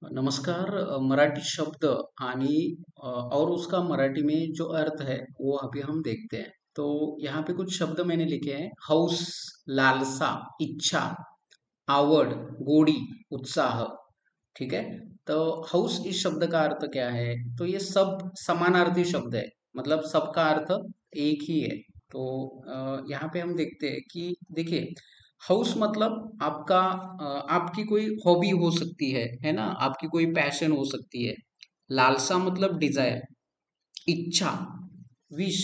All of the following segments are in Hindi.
नमस्कार। मराठी शब्द आणि और उसका मराठी में जो अर्थ है वो अभी हम देखते हैं। तो यहाँ पे कुछ शब्द मैंने लिखे हैं। हौस, लालसा, इच्छा, आवड, गोड़ी, उत्साह। ठीक है। तो हौस इस शब्द का अर्थ क्या है? तो ये सब समानार्थी शब्द है, मतलब सबका अर्थ एक ही है। तो यहाँ पे हम देखते हैं कि देखिए, हौस मतलब आपकी कोई हॉबी हो सकती है ना? आपकी कोई पैशन हो सकती है। लालसा मतलब डिजायर, इच्छा, विश,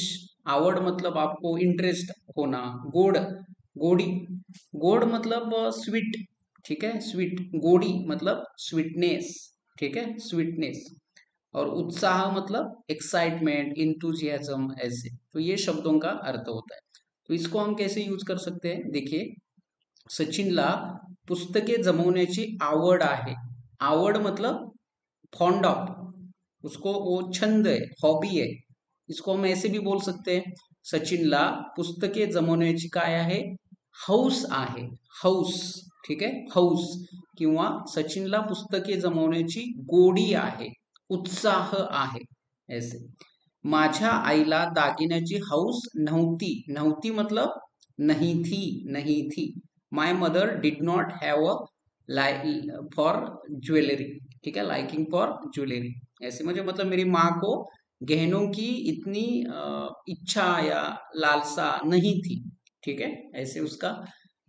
आवड मतलब आपको इंटरेस्ट होना, गोड, गोड़ी, गोड मतलब स्वीट। ठीक है, स्वीट, गोड़ी मतलब स्वीटनेस। ठीक है, स्वीटनेस। और उत्साह मतलब एक्साइटमेंट, इंथुजियाज्म, ऐसे। तो ये शब्दों का अर्थ होता है। तो इसको हम कैसे यूज कर सकते हैं? देखिए, सचिनला पुस्तके जमवण्याची आवड आहे। आवड मतलब फॉन्ड ऑफ, उसको वो छंद है, हॉबी है। इसको हम ऐसे भी बोल सकते हैं, सचिनला पुस्तके जमवण्याची काय आहे? हौस आहे, हौस। ठीक आहे, हौस. किंवा सचिनला पुस्तके जमवण्याची गोडी आहे, उत्साह आहे, ऐसे. माझ्या आईला दागिन्याची हौस नव्हती. नव्हती मतलब नहीं थी, नहीं थी. My mother did not have a for jewellery. ठीक है, लाइकिंग फॉर ज्वेलरी, ऐसे मुझे मतलब मेरी माँ को गहनों की इतनी इच्छा या लालसा नहीं थी। ठीक है, ऐसे उसका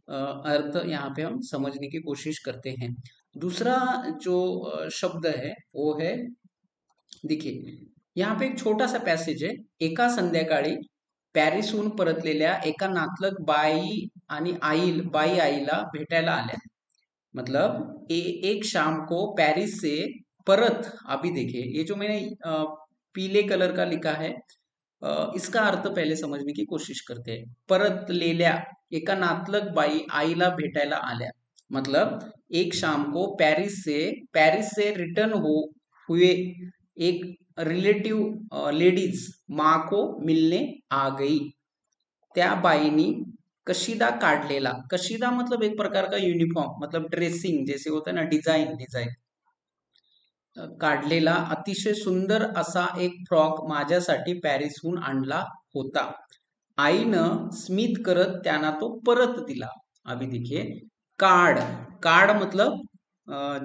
अर्थ यहाँ पे हम समझने की कोशिश करते हैं। दूसरा जो शब्द है वो है, देखिए, यहाँ पे एक छोटा सा पॅसेज आहे. एका संध्याकाळी पॅरिसहून परतलेल्या एका नातलग बाई आणि बाई आईला भेटायला आल्या. मतलब एक शाम को पेरिस से परत, अभी देखिए ये जो मैंने पीले कलर का लिखा है, इसका अर्थ पहले समझने की कोशिश करते हैं. परतलेल्या, एका नातलग बाई आईला भेटायला आल्या. मतलब एक शाम को पेरिस से रिटर्न हुए एक रिलेटिव लेडीज माँ को मिलने आ गई. त्या बाईनी कशिदा काढलेला, कशिदा मतलब एक प्रकार का यूनिफॉर्म, मतलब ड्रेसिंग जैसे होता है ना, डिझाइन डिझाइन, काढलेला अतिशय सुंदर असा एक फ्रॉक माझ्यासाठी पॅरिसहून आणला होता. आईनं स्मित करत त्यांना तो परत दिला. अभी देखिए, कार्ड, कार्ड मतलब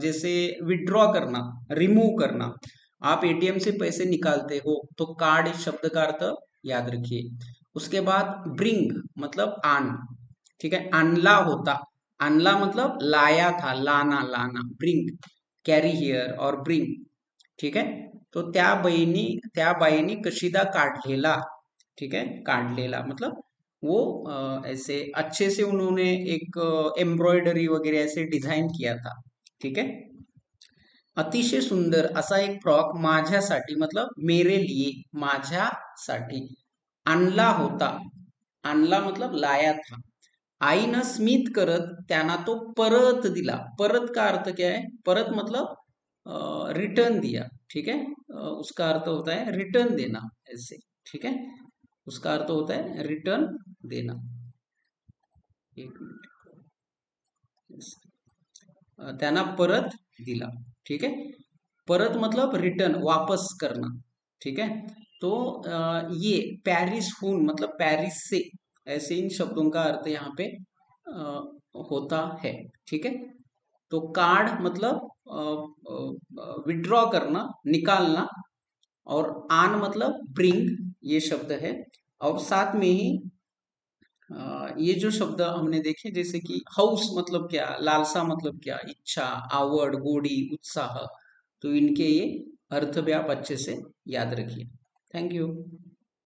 जैसे विड्रॉ करना, रिमूव करना. आप एटीएम से पैसे निकालते हो तो कार्ड इस शब्द का अर्थ याद रखिए. उसके बाद ब्रिंग मतलब आन. ठीक है, आणला होता, आणला मतलब लाया था, लाना, लाना, ब्रिंग, कैरी हियर और ब्रिंग. ठीक है. तो त्या बाईनी कशिदा काढलेला. ठीक है, काढलेला मतलब वो ऐसे अच्छे से उन्होंने एक एम्ब्रॉयडरी वगैरह ऐसे डिझाइन किया था. ठीक है. अतिशय सुंदर असा एक फ्रॉक माझ्यासाठी मतलब मेरे लिए, माझ्यासाठी आणला होता. आणला मतलब लाया था. आईनं स्मित करत त्यांना तो परत दिला. परत का अर्थ क्या है? परत मतलब रिटर्न दिया. ठीक है, उसका अर्थ होता है रिटर्न देना, ऐसे. ठीक है, उसका अर्थ होता है रिटर्न देना. एक मिनिट. त्यांना परत दिला. ठीक है, परत मतलब रिटर्न, वापस करना. ठीक है. तो ये पेरिस हून मतलब पेरिस से, ऐसे इन शब्दों का अर्थ यहाँ पे होता है. ठीक है. तो कार्ड मतलब विड्रॉ करना, निकालना. और आन मतलब ब्रिंग, ये शब्द है. और साथ में ही ये जो शब्द हमने देखे, जैसे कि हाउस मतलब क्या, लालसा मतलब क्या, इच्छा, आवड, गोडी, उत्साह. तो इनके ये अर्थ भी आप अच्छे से याद रखिए. Thank you.